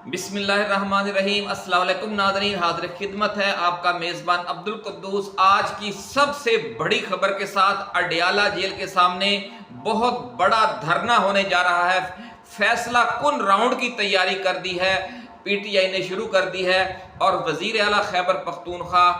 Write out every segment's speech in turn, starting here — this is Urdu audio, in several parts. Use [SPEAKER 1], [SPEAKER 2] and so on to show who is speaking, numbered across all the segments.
[SPEAKER 1] بسم اللہ الرحمن الرحیم۔ السلام علیکم ناظرین، حاضر خدمت ہے آپ کا میزبان عبدالقدوس آج کی سب سے بڑی خبر کے ساتھ۔ اڈیالہ جیل کے سامنے بہت بڑا دھرنا ہونے جا رہا ہے۔ فیصلہ کن راؤنڈ کی تیاری کر دی ہے پی ٹی آئی نے شروع کر دی ہے، اور وزیر اعلیٰ خیبر پختونخوا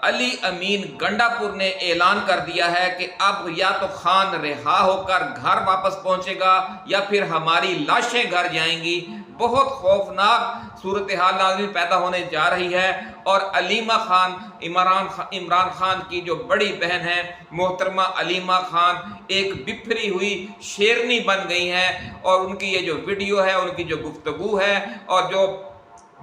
[SPEAKER 1] علی امین گنڈا پور نے اعلان کر دیا ہے کہ اب یا تو خان رہا ہو کر گھر واپس پہنچے گا یا پھر ہماری لاشیں گھر جائیں گی۔ بہت خوفناک صورتحال ناظرین پیدا ہونے جا رہی ہے، اور علیمہ خان عمران خان کی جو بڑی بہن ہے محترمہ علیمہ خان ایک بپھری ہوئی شیرنی بن گئی ہیں، اور ان کی یہ جو ویڈیو ہے، ان کی جو گفتگو ہے اور جو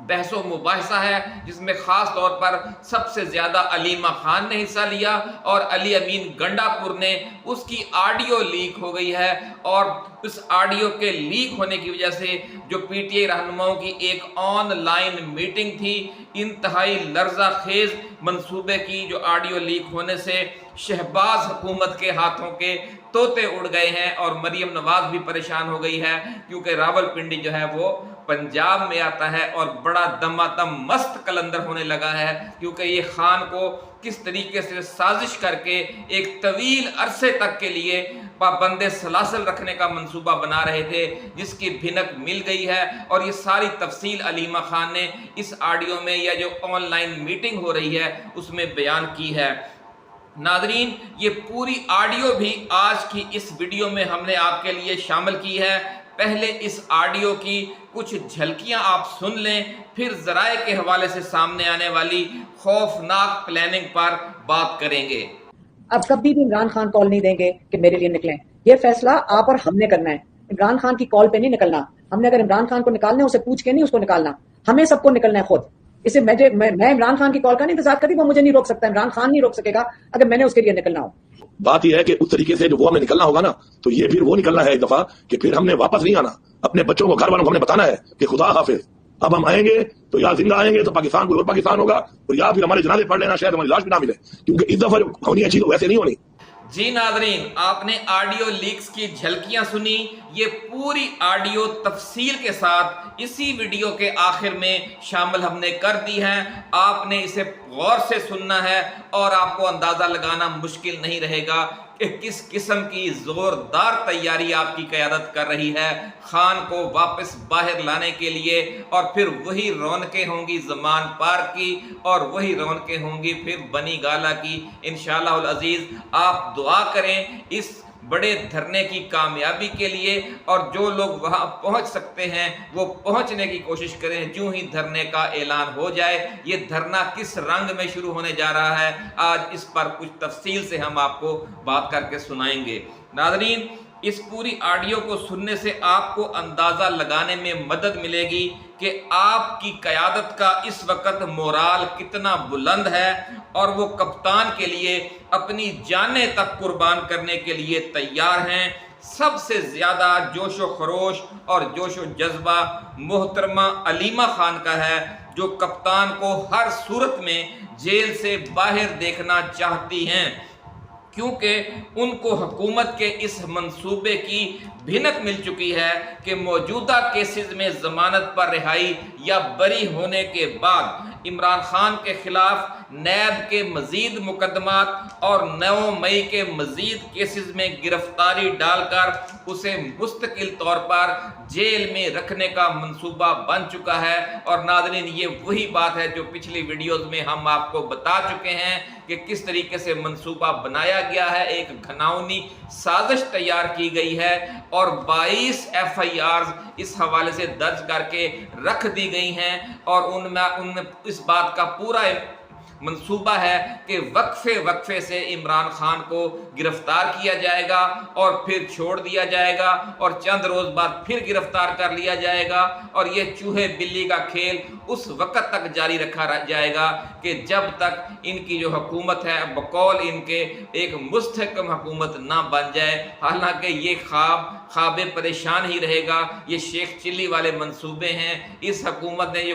[SPEAKER 1] بحث و مباحثہ ہے، جس میں خاص طور پر سب سے زیادہ علیمہ خان نے حصہ لیا اور علی امین گنڈا پور نے، اس کی آڈیو لیک ہو گئی ہے، اور اس آڈیو کے لیک ہونے کی وجہ سے جو پی ٹی آئی رہنماؤں کی ایک آن لائن میٹنگ تھی، انتہائی لرزہ خیز منصوبے کی جو آڈیو لیک ہونے سے شہباز حکومت کے ہاتھوں کے طوطے اڑ گئے ہیں، اور مریم نواز بھی پریشان ہو گئی ہے، کیونکہ راول پنڈی جو ہے وہ پنجاب میں آتا ہے، اور بڑا دمادم مست قلندر ہونے لگا ہے، کیونکہ یہ خان کو کس طریقے سے سازش کر کے ایک طویل عرصے تک کے لیے پابند سلاسل رکھنے کا منصوبہ بنا رہے تھے، جس کی بھنک مل گئی ہے، اور یہ ساری تفصیل علیمہ خان نے اس آڈیو میں یا جو آن لائن میٹنگ ہو رہی ہے اس میں بیان کی ہے۔ ناظرین، یہ پوری آڈیو بھی آج کی اس ویڈیو میں ہم نے آپ کے لیے شامل کی ہے۔ پہلے اس آڈیو کی کچھ جھلکیاں آپ سن لیں، پھر ذرائع کے حوالے سے سامنے آنے والی خوفناک پلاننگ پر بات کریں گے۔
[SPEAKER 2] اب کبھی بھی عمران خان کال نہیں دیں گے کہ میرے لیے نکلیں، یہ فیصلہ آپ اور ہم نے کرنا ہے۔ عمران خان کی کال پہ نہیں نکلنا، ہم نے اگر عمران خان کو نکالنا ہے اسے پوچھ کے نہیں اس کو نکالنا، ہمیں سب کو نکلنا ہے خود۔ اسے میں عمران خان کی کال کا نہیں انتظار کرتی، وہ مجھے نہیں روک سکتا، عمران خان نہیں روک سکے گا اگر میں نے اس کے لیے نکلنا ہو۔
[SPEAKER 3] بات یہ ہے کہ اس طریقے سے جو وہ ہمیں نکلنا ہوگا نا، تو یہ پھر وہ نکلنا ہے ایک دفعہ کہ پھر ہم نے واپس نہیں آنا، اپنے بچوں کو گھر والوں کو ہم نے بتانا ہے کہ خدا حافظ، اب ہم آئیں گے تو یا زندہ آئیں گے تو پاکستان کوئی اور پاکستان ہوگا، اور یا پھر ہمارے جنازے پڑھ لینا، شاید ہماری لاش بھی نہ ملے، کیونکہ اس دفعہ جو ہونی چیز ویسے نہیں ہونی۔
[SPEAKER 1] جی ناظرین، آپ نے آڈیو لیکس کی جھلکیاں سنی، یہ پوری آڈیو تفصیل کے ساتھ اسی ویڈیو کے آخر میں شامل ہم نے کر دی ہے۔ آپ نے اسے غور سے سننا ہے، اور آپ کو اندازہ لگانا مشکل نہیں رہے گا کہ کس قسم کی زوردار تیاری آپ کی قیادت کر رہی ہے خان کو واپس باہر لانے کے لیے، اور پھر وہی رونقیں ہوں گی زمان پارک کی، اور وہی رونقیں ہوں گی پھر بنی گالا کی۔ انشاءاللہ العزیز آپ دعا کریں اس بڑے دھرنے کی کامیابی کے لیے، اور جو لوگ وہاں پہنچ سکتے ہیں وہ پہنچنے کی کوشش کریں۔ جو ہی دھرنے کا اعلان ہو جائے، یہ دھرنا کس رنگ میں شروع ہونے جا رہا ہے آج اس پر کچھ تفصیل سے ہم آپ کو بات کر کے سنائیں گے۔ ناظرین، اس پوری آڈیو کو سننے سے آپ کو اندازہ لگانے میں مدد ملے گی کہ آپ کی قیادت کا اس وقت مورال کتنا بلند ہے، اور وہ کپتان کے لیے اپنی جانیں تک قربان کرنے کے لیے تیار ہیں۔ سب سے زیادہ جوش و خروش اور جوش و جذبہ محترمہ علیمہ خان کا ہے، جو کپتان کو ہر صورت میں جیل سے باہر دیکھنا چاہتی ہیں، کیونکہ ان کو حکومت کے اس منصوبے کی بھنک مل چکی ہے کہ موجودہ کیسز میں ضمانت پر رہائی یا بری ہونے کے بعد عمران خان کے خلاف نیب کے مزید مقدمات اور 9 مئی کے مزید کیسز میں گرفتاری ڈال کر اسے مستقل طور پر جیل میں رکھنے کا منصوبہ بن چکا ہے۔ اور ناظرین، یہ وہی بات ہے جو پچھلی ویڈیوز میں ہم آپ کو بتا چکے ہیں کہ کس طریقے سے منصوبہ بنایا گیا ہے، ایک گھناؤنی سازش تیار کی گئی ہے، اور 22 ایف آئی آرز اس حوالے سے درج کر کے رکھ دی گئی ہیں، اور ان میں اس بات کا پورا منصوبہ ہے کہ وقفے سے عمران خان کو گرفتار کیا جائے گا، اور پھر چھوڑ دیا جائے گا، اور چند روز بعد پھر گرفتار کر لیا جائے گا، اور یہ چوہے بلی کا کھیل اس وقت تک جاری رکھا جائے گا کہ جب تک ان کی جو حکومت ہے بقول ان کے ایک مستحکم حکومت نہ بن جائے۔ حالانکہ یہ خواب پریشان ہی رہے گا، یہ شیخ چلی والے منصوبے ہیں۔ اس حکومت نے یہ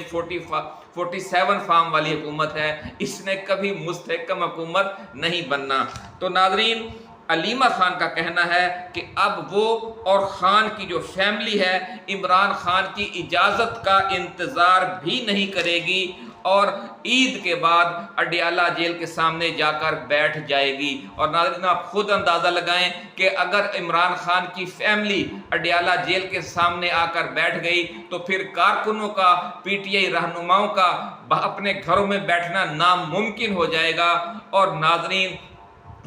[SPEAKER 1] 47 فارم والی حکومت ہے، اس نے کبھی مستحکم حکومت نہیں بننا۔ تو ناظرین، علیمہ خان کا کہنا ہے کہ اب وہ اور خان کی جو فیملی ہے عمران خان کی اجازت کا انتظار بھی نہیں کرے گی اور عید کے بعد اڈیالہ جیل کے سامنے جا کر بیٹھ جائے گی۔ اور ناظرین آپ خود اندازہ لگائیں کہ اگر عمران خان کی فیملی اڈیالہ جیل کے سامنے آ کر بیٹھ گئی تو پھر کارکنوں کا، پی ٹی آئی رہنماؤں کا اپنے گھروں میں بیٹھنا ناممکن ہو جائے گا۔ اور ناظرین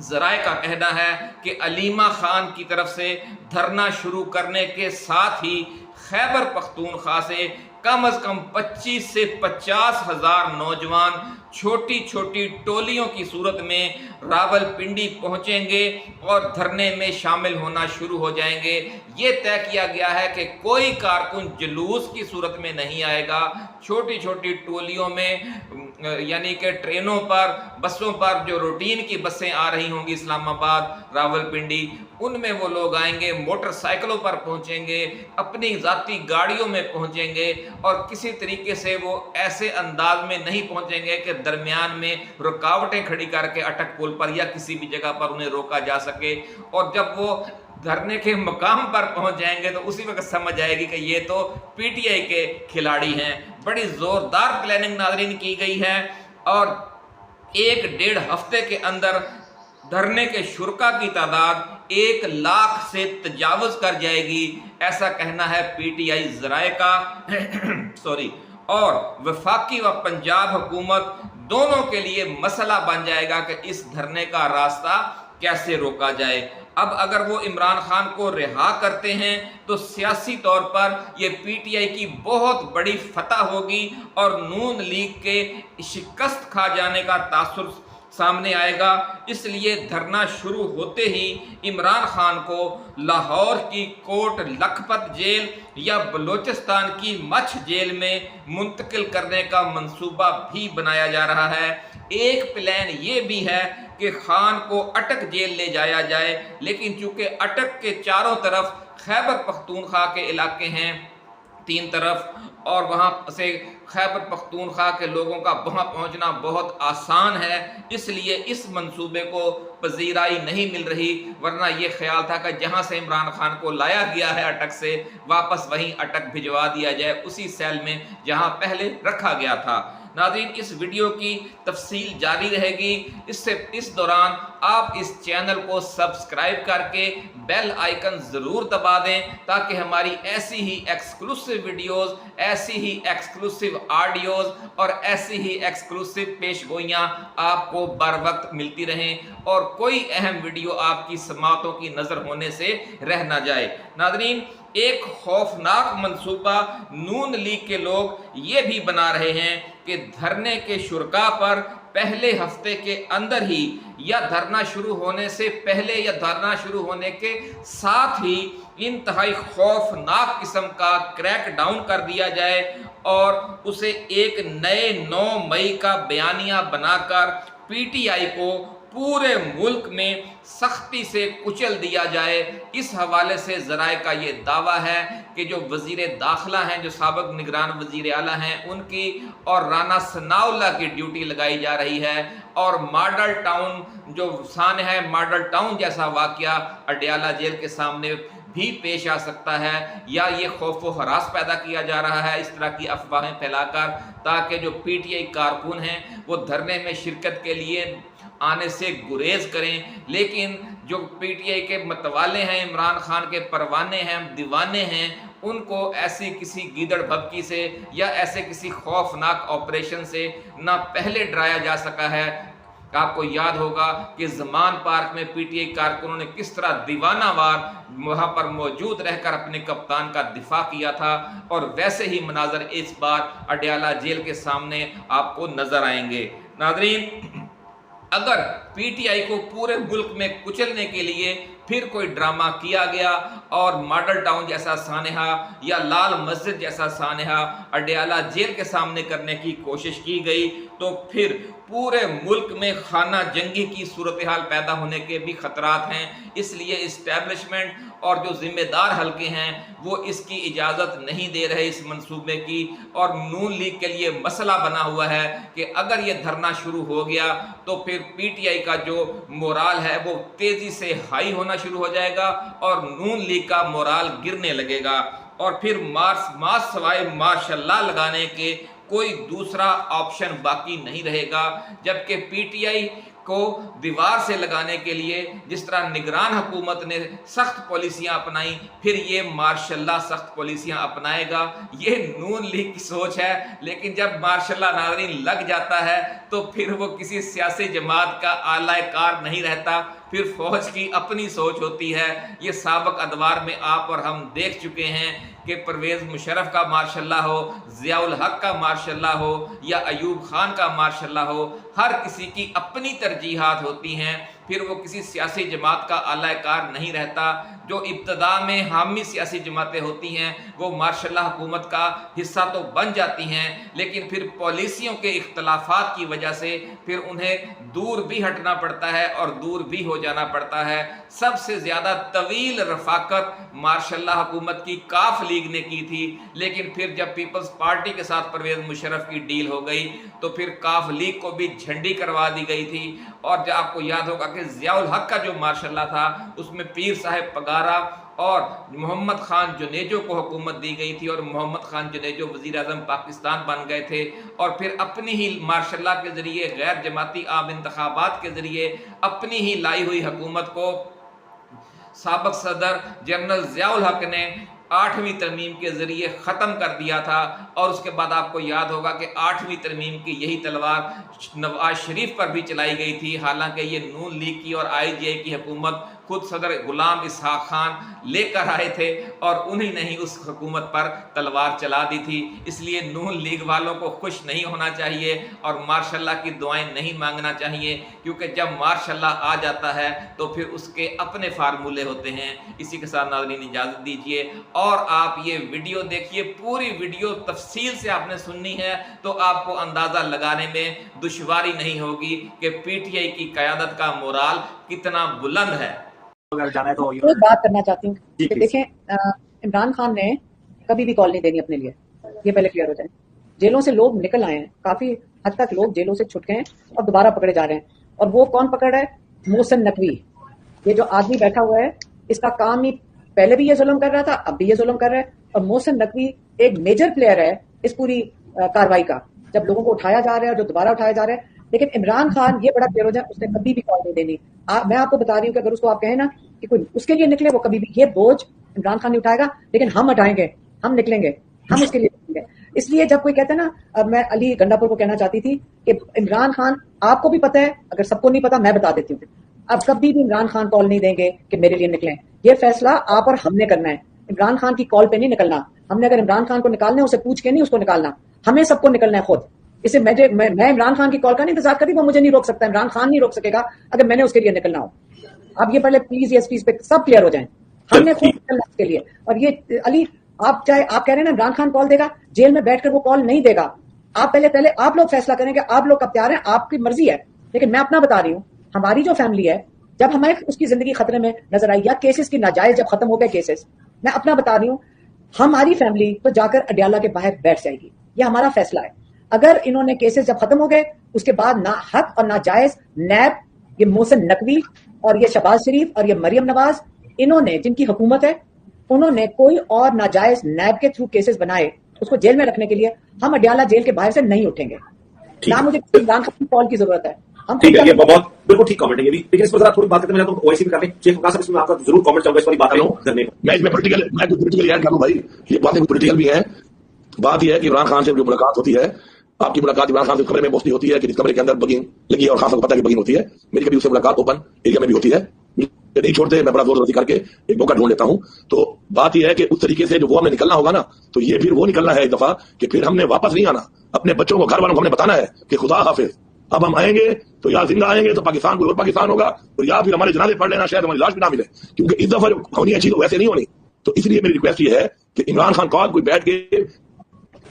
[SPEAKER 1] ذرائع کا کہنا ہے کہ علیمہ خان کی طرف سے دھرنا شروع کرنے کے ساتھ ہی خیبر پختونخوا سے کم از کم 25 سے 50 ہزار نوجوان چھوٹی چھوٹی ٹولیوں کی صورت میں راولپنڈی پہنچیں گے اور دھرنے میں شامل ہونا شروع ہو جائیں گے۔ یہ طے کیا گیا ہے کہ کوئی کارکن جلوس کی صورت میں نہیں آئے گا، چھوٹی چھوٹی ٹولیوں میں یعنی کہ ٹرینوں پر، بسوں پر، جو روٹین کی بسیں آ رہی ہوں گی اسلام آباد، راولپنڈی، ان میں وہ لوگ آئیں گے، موٹر سائیکلوں پر پہنچیں گے، اپنی ذاتی گاڑیوں میں پہنچیں گے اور کسی طریقے سے وہ ایسے انداز میں نہیں پہنچیں گے کہ درمیان میں رکاوٹیں کھڑی کر کے اٹک پل پر یا کسی بھی جگہ پر انہیں روکا جا سکے۔ اور جب وہ دھرنے کے مقام پر پہنچ جائیں گے تو اسی وقت سمجھ آئے گی کہ یہ تو پی ٹی آئی کے کھلاڑی ہیں۔ بڑی زوردار پلاننگ ناظرین کی گئی ہے اور 1-1.5 ہفتے کے اندر دھرنے کے شرکا کی تعداد 1 لاکھ سے تجاوز کر جائے گی، ایسا کہنا ہے پی ٹی آئی ذرائع کا اور وفاقی و پنجاب حکومت دونوں کے لیے مسئلہ بن جائے گا کہ اس دھرنے کا راستہ کیسے روکا جائے۔ اب اگر وہ عمران خان کو رہا کرتے ہیں تو سیاسی طور پر یہ پی ٹی آئی کی بہت بڑی فتح ہوگی اور نون لیگ کے شکست کھا جانے کا تاثر سامنے آئے گا۔ اس لیے دھرنا شروع ہوتے ہی عمران خان کو لاہور کی کوٹ لکھپت جیل یا بلوچستان کی مچھ جیل میں منتقل کرنے کا منصوبہ بھی بنایا جا رہا ہے۔ ایک پلان یہ بھی ہے کہ خان کو اٹک جیل لے جایا جائے، لیکن چونکہ اٹک کے چاروں طرف خیبر پختونخوا کے علاقے ہیں 3 طرف اور وہاں سے خیبر پختونخوا کے لوگوں کا وہاں پہنچنا بہت آسان ہے، اس لیے اس منصوبے کو پذیرائی نہیں مل رہی، ورنہ یہ خیال تھا کہ جہاں سے عمران خان کو لایا گیا ہے اٹک سے واپس وہیں اٹک بھجوا دیا جائے، اسی سیل میں جہاں پہلے رکھا گیا تھا۔ ناظرین اس ویڈیو کی تفصیل جاری رہے گی، اس دوران آپ اس چینل کو سبسکرائب کر کے بیل آئیکن ضرور دبا دیں تاکہ ہماری ایسی ہی ایکسکلوسیو ویڈیوز، ایسی ہی ایکسکلوسیو آڈیوز اور ایسی ہی ایکسکلوسیو پیش گوئیاں آپ کو بر وقت ملتی رہیں اور کوئی اہم ویڈیو آپ کی سماعتوں کی نظر ہونے سے رہ نہ جائے۔ ناظرین ایک خوفناک منصوبہ نون لیگ کے لوگ یہ بھی بنا رہے ہیں کہ دھرنے کے شرکا پر پہلے ہفتے کے اندر ہی یا دھرنا شروع ہونے سے پہلے یا دھرنا شروع ہونے کے ساتھ ہی انتہائی خوفناک قسم کا کریک ڈاؤن کر دیا جائے اور اسے ایک نئے 9 مئی کا بیانیہ بنا کر پی ٹی آئی کو پورے ملک میں سختی سے کچل دیا جائے۔ اس حوالے سے ذرائع کا یہ دعویٰ ہے کہ جو وزیر داخلہ ہیں، جو سابق نگران وزیر اعلیٰ ہیں، ان کی اور رانا ثناء اللہ کی ڈیوٹی لگائی جا رہی ہے اور ماڈل ٹاؤن جو سانحہ ہے، ماڈل ٹاؤن جیسا واقعہ اڈیالہ جیل کے سامنے بھی پیش آ سکتا ہے، یا یہ خوف و ہراس پیدا کیا جا رہا ہے اس طرح کی افواہیں پھیلا کر تاکہ جو پی ٹی آئی کارکن ہیں وہ دھرنے میں شرکت کے لیے آنے سے گریز کریں۔ لیکن جو پی ٹی آئی کے متوالے ہیں، عمران خان کے پروانے ہیں، دیوانے ہیں، ان کو ایسی کسی گیدڑ بھبکی سے یا ایسے کسی خوفناک آپریشن سے نہ پہلے ڈرایا جا سکا ہے۔ آپ کو یاد ہوگا کہ زمان پارک میں پی ٹی آئی کارکنوں نے کس طرح دیوانہ وار وہاں پر موجود رہ کر اپنے کپتان کا دفاع کیا تھا، اور ویسے ہی مناظر اس بار اڈیالہ جیل کے سامنے آپ کو نظر آئیں گے۔ ناظرین اگر پی ٹی آئی کو پورے ملک میں کچلنے کے لیے پھر کوئی ڈرامہ کیا گیا اور ماڈل ٹاؤن جیسا سانحہ یا لال مسجد جیسا سانحہ اڈیالہ جیل کے سامنے کرنے کی کوشش کی گئی تو پھر پورے ملک میں خانہ جنگی کی صورتحال پیدا ہونے کے بھی خطرات ہیں۔ اس لیے اسٹیبلشمنٹ اور جو ذمہ دار حلقے ہیں وہ اس کی اجازت نہیں دے رہے اس منصوبے کی، اور نون لیگ کے لیے مسئلہ بنا ہوا ہے کہ اگر یہ دھرنا شروع ہو گیا تو پھر پی ٹی آئی کا جو مورال ہے وہ تیزی سے ہائی ہونا شروع ہو جائے گا اور نون لیگ کا مورال گرنے لگے گا، اور پھر مارچ سوائے ماشاء اللہ لگانے کے کوئی دوسرا آپشن باقی نہیں رہے گا، جبکہ پی ٹی آئی کو دیوار سے لگانے کے لیے جس طرح نگران حکومت نے سخت پالیسیاں اپنائیں، پھر یہ ماشاء اللہ سخت پالیسیاں اپنائے گا۔ یہ نون لیگ کی سوچ ہے، لیکن جب ماشاء اللہ ناظرین لگ جاتا ہے تو پھر وہ کسی سیاسی جماعت کا اعلی کار نہیں رہتا، پھر فوج کی اپنی سوچ ہوتی ہے۔ یہ سابق ادوار میں آپ اور ہم دیکھ چکے ہیں کہ پرویز مشرف کا ماشاء اللہ ہو، ضیاء الحق کا ماشاء اللہ ہو یا ایوب خان کا ماشاء اللہ ہو، ہر کسی کی اپنی ترجیحات ہوتی ہیں، پھر وہ کسی سیاسی جماعت کا اعلی کار نہیں رہتا۔ جو ابتدا میں حامی سیاسی جماعتیں ہوتی ہیں وہ ماشاء اللہ حکومت کا حصہ تو بن جاتی ہیں، لیکن پھر پالیسیوں کے اختلافات کی وجہ سے پھر انہیں دور بھی ہٹنا پڑتا ہے اور دور بھی ہو جانا پڑتا ہے۔ سب سے زیادہ طویل رفاقت ماشاء اللہ حکومت کی کاف لیگ نے کی تھی، لیکن پھر جب پیپلز پارٹی کے ساتھ پرویز مشرف کی ڈیل ہو گئی تو پھر کاف لیگ کو بھی جھنڈی کروا دی گئی تھی، اور جو آپ کو یاد ہوگا کہ ضیاء الحق کا جو ماشاء اللہ تھا اس میں پیر صاحب پگارا اور محمد خان جنیجو کو حکومت دی گئی تھی، اور محمد خان جنیجو وزیر اعظم پاکستان بن گئے تھے، اور پھر اپنی ہی ماشاء اللہ کے ذریعے غیر جماعتی عام انتخابات کے ذریعے اپنی ہی لائی ہوئی حکومت کو سابق صدر جنرل ضیاء الحق نے 8ویں ترمیم کے ذریعے ختم کر دیا تھا، اور اس کے بعد آپ کو یاد ہوگا کہ 8ویں ترمیم کی یہی تلوار نواز شریف پر بھی چلائی گئی تھی، حالانکہ یہ نون لیگ کی اور آئی جے کی حکومت خود صدر غلام اسحاق خان لے کر آئے تھے، اور انہی نے ہی اس حکومت پر تلوار چلا دی تھی۔ اس لیے نون لیگ والوں کو خوش نہیں ہونا چاہیے اور ماشاء اللہ کی دعائیں نہیں مانگنا چاہیے، کیونکہ جب ماشاء اللہ آ جاتا ہے تو پھر اس کے اپنے فارمولے ہوتے ہیں۔ اسی کے ساتھ ناظرین اجازت دیجیے، اور آپ یہ ویڈیو دیکھیے، پوری ویڈیو تفصیل سے آپ نے سننی ہے تو آپ کو اندازہ لگانے میں دشواری نہیں ہوگی کہ پی ٹی آئی کی قیادت کا مورال کتنا بلند ہے۔
[SPEAKER 2] ایک بات کرنا چاہتی ہوں کہ دیکھیں، عمران خان نے کبھی بھی کال نہیں دینی اپنے لیے، یہ پہلے کلیئر ہو جائے۔ جیلوں سے لوگ نکل آئے ہیں، کافی حد تک لوگ جیلوں سے چھٹ گئے ہیں اور دوبارہ پکڑے جا رہے ہیں، اور وہ کون پکڑ ہے؟ محسن نقوی، یہ جو آدمی بیٹھا ہوا ہے اس کا کام ہی پہلے بھی یہ ظلم کر رہا تھا، اب بھی یہ ظلم کر رہا ہے، اور محسن نقوی ایک میجر پلیئر ہے اس پوری کاروائی کا، جب لوگوں کو اٹھایا جا رہا ہے اور جو دوبارہ اٹھایا جا رہا ہے۔ لیکن عمران خان یہ بڑا کلیئر ہو جائے، اس نے کبھی بھی کال نہیں دینی۔ میں آپ کو بتا رہی ہوں کہ اگر اس کو آپ کہیں نا کہ کوئی اس کے لیے نکلے، وہ کبھی بھی یہ بوجھ عمران خان نہیں اٹھائے گا، لیکن ہم ہٹائیں گے، ہم نکلیں گے، ہم اس کے لیے نکلیں گے۔ اس لیے جب کوئی کہتا ہے نا، اب میں علی گنڈا پور کو کہنا چاہتی تھی کہ عمران خان، آپ کو بھی پتہ ہے، اگر سب کو نہیں پتا میں بتا دیتی ہوں، اب کبھی بھی عمران خان کال نہیں دیں گے کہ میرے لیے نکلیں۔ یہ فیصلہ آپ اور ہم نے کرنا ہے، عمران خان کی کال پہ نہیں نکلنا۔ ہم نے اگر عمران خان کو نکالنا ہے، اسے پوچھ کے نہیں اس کو نکالنا، ہمیں سب کو نکلنا ہے خود۔ اسے میں عمران خان کی کال کا نہیں انتظار کرتی، وہ مجھے نہیں روک سکتا، عمران خان نہیں روک سکے گا اگر میں نے اس کے لیے نکلنا ہو۔ اب یہ پہلے پلیز اس چیز پہ سب کلیئر ہو جائیں، ہم نے خود نکلنا اس کے لیے۔ اور یہ علی، آپ چاہے آپ کہہ رہے ہیں نا عمران خان کال دے گا، جیل میں بیٹھ کر وہ کال نہیں دے گا۔ آپ پہلے آپ لوگ فیصلہ کریں کہ آپ لوگ کب تیار ہیں، آپ کی مرضی ہے۔ لیکن میں اپنا بتا رہی ہوں، ہماری جو فیملی ہے، جب ہمیں اس کی زندگی خطرے میں نظر آئی یا کیسز کی ناجائز جب ختم ہو گئے کیسز، میں اپنا بتا رہی ہوں، ہماری فیملی تو جا کر اڈیالہ کے باہر بیٹھ جائے گی، یہ ہمارا فیصلہ ہے۔ اگر انہوں نے کیسز جب ختم ہو گئے، اس کے بعد نہ حق اور نہ جائز نیب، یہ محسن نقوی اور یہ شہباز شریف اور یہ مریم نواز، انہوں نے جن کی حکومت ہے، انہوں نے کوئی اور ناجائز نیب کے تھرو کیسز بنائے اس کو جیل میں رکھنے کے لیے، ہم اڈیالہ جیل کے باہر سے نہیں اٹھیں گے، نہ مجھے عمران خان کی کال کی ضرورت ہے۔ ہم
[SPEAKER 4] بہت بالکل ٹھیک کامنٹ ہے یہ بھی، لیکن اس پر ذرا تھوڑی بات کرتے ہیں، تو اویسی بھی کر لیں شیخ وقاص صاحب، اس میں آپ کا ضرور کامنٹ چاہوں گا اس والی بات کرنے کو۔
[SPEAKER 3] میں پولیٹیکل ایڈ کروں بھائی، یہ باتیں پولیٹیکل بھی ہیں۔ بات یہ ہے کہ عمران خان سے جو ملاقات ہوتی ہے، آپ کی ملاقات عمران خان سے کمرے میں پہنچتی ہوتی ہے کہ جس کمرے کے اندر بگنگ لگی ہے اور خان صاحب کو پتہ ہے کہ بگنگ ہوتی ہے، میری کبھی اس سے ملاقات اوپن ایریا میں بھی ہوتی ہے، نہیں چھوڑتے، میں بڑا زور زوری کر کے ایک موقع ڈھونڈ لیتا ہوں۔ تو بات یہ ہے کہ اس طریقے سے جو وہ ہمیں نکلنا ہوگا نا، تو یہ پھر وہ نکلنا ہے ایک دفعہ کہ پھر ہم نے واپس نہیں آنا، اپنے بچوں کو، گھر والوں کو ہم نے بتانا ہے کہ خدا حافظ، اب ہم آئیں گے تو یا زندہ آئیں گے تو پاکستان کوئی اور پاکستان ہوگا، اور یا پھر ہمارے جنازے پڑھ لینا، شاید ہماری لاش بھی نہ ملے، کیونکہ اس دفعہ ہونی اچھی تو ویسے نہیں ہونی۔ تو اس لیے میری ریکویسٹ یہ ہے کہ عمران خان کال کوئی بیٹھ کے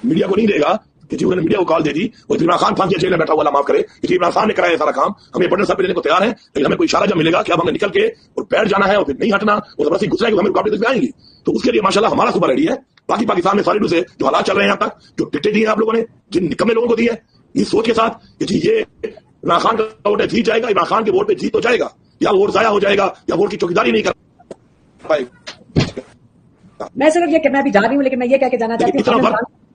[SPEAKER 3] میڈیا کو نہیں دے گا، کہ جی انہوں نے میڈیا کو کال دے دی اور عمران خان پھانسی جیل میں بیٹھا ہوا، اللہ معاف کرے کہ جی عمران خان نے کرایا سارا کام، ہمیں بٹن صاحب لینے کو تیار ہیں، لیکن ہمیں کوئی اشارہ جب ملے گا کہ اب ہمیں نکل کے اور بیٹھ جانا ہے اور پھر نہیں ہٹنا اور زبردستی گھسنا ہے کہ ہمیں رکاوٹیں میں آئیں گی، تو اس کے لیے ماشاءاللہ ہمارا صوبہ ریڈی ہے۔ باقی پاکستان میں سالڈو سے جو حالات چل رہے ہیں یہاں تک، جو ٹکٹیں دی ہیں آپ لوگوں نے، جن نکمے لوگوں کو دی ہے، اس سوچ کے ساتھ کہ جی یہ عمران خان کا ووٹ ہے جیت جائے گا، عمران خان کے ووٹ پہ جیت تو جائے گا، یا ووٹ ضائع ہو جائے گا، یا ووٹ کی چوکیداری نہیں کر پائے گا۔
[SPEAKER 2] میں صرف یہ کہ میں ابھی جا رہی ہوں، لیکن میں یہ کہہ کے جانا چاہتی ہوں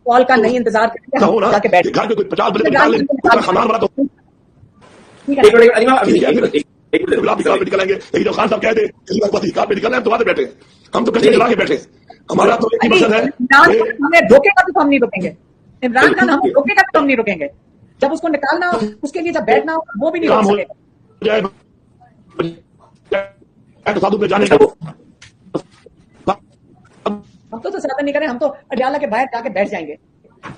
[SPEAKER 2] کال کا نہیں انتظار کرتے
[SPEAKER 3] ہو نا
[SPEAKER 2] جا کے بیٹھ
[SPEAKER 3] گھر کے کوئی 50 بندے نکال لیں، پورا خاندان بنا تو
[SPEAKER 2] ٹھیک
[SPEAKER 4] ایک
[SPEAKER 2] ہے۔
[SPEAKER 4] منٹ علیمہ ایک منٹ
[SPEAKER 3] گلاب نکال پہ نکلیں گے، لیکن جب خان صاحب کہتے ہیں بس نکال پہ نکلنا ہے تو وہاں پہ بیٹھے ہیں، ہم تو کشتی چلا کے بیٹھے ہیں، ہمارا تو ایک ہی مقصد ہے
[SPEAKER 2] عمران خان ہمیں دھوکے کا تو ہم نہیں رکیں گے، عمران خان ہمیں دھوکے کا تو ہم نہیں رکیں گے، جب اس کو نکالنا ہو اس کے لیے جب بیٹھنا ہو وہ بھی نہیں
[SPEAKER 3] کام
[SPEAKER 2] روک
[SPEAKER 3] ہو
[SPEAKER 2] سکے گا۔
[SPEAKER 3] جائے سادھو پہ جانے کا
[SPEAKER 2] ہم تو زیادہ نہیں کریں، ہم تو اڈیالہ کے باہر جا کے بیٹھ جائیں گے،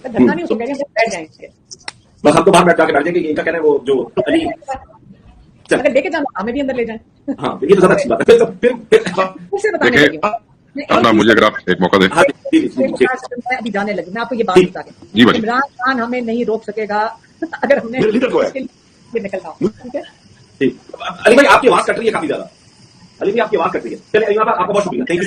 [SPEAKER 2] دھرنا نہیں اس کو کہیں گے، بیٹھ جائیں گے،
[SPEAKER 4] بس ہم تو باہر بیٹھ جا کے بیٹھ جائیں گے، ان کا کہنا ہے وہ جو علی
[SPEAKER 2] اگر لے کے جانا ہمیں بھی اندر لے جائیں،
[SPEAKER 4] ہاں یہ تو زیادہ اچھی بات ہے۔ پھر
[SPEAKER 2] پھر سے بتانے
[SPEAKER 5] دیکھیں،
[SPEAKER 2] لگی
[SPEAKER 5] اللہ مجھے اگر آپ ایک موقع دیں۔
[SPEAKER 4] ہاں جی جی جی
[SPEAKER 2] میں ابھی جانے لگی، میں آپ کو یہ بات بتا
[SPEAKER 5] جی بھائی۔
[SPEAKER 2] عمران خان ہمیں نہیں روک سکے گا اگر ہم نے
[SPEAKER 3] میرے لیڈر کو ہے۔
[SPEAKER 2] اس کے لیے نکلنا ہو، ٹھیک ہے۔
[SPEAKER 4] علی بھائی آپ کی آواز کٹ رہی ہے کافی زیادہ، علی بھائی آپ کی آواز کٹ رہی ہے، چلیے علی بھائی آپ کا بہت شکریہ، تھینک یو۔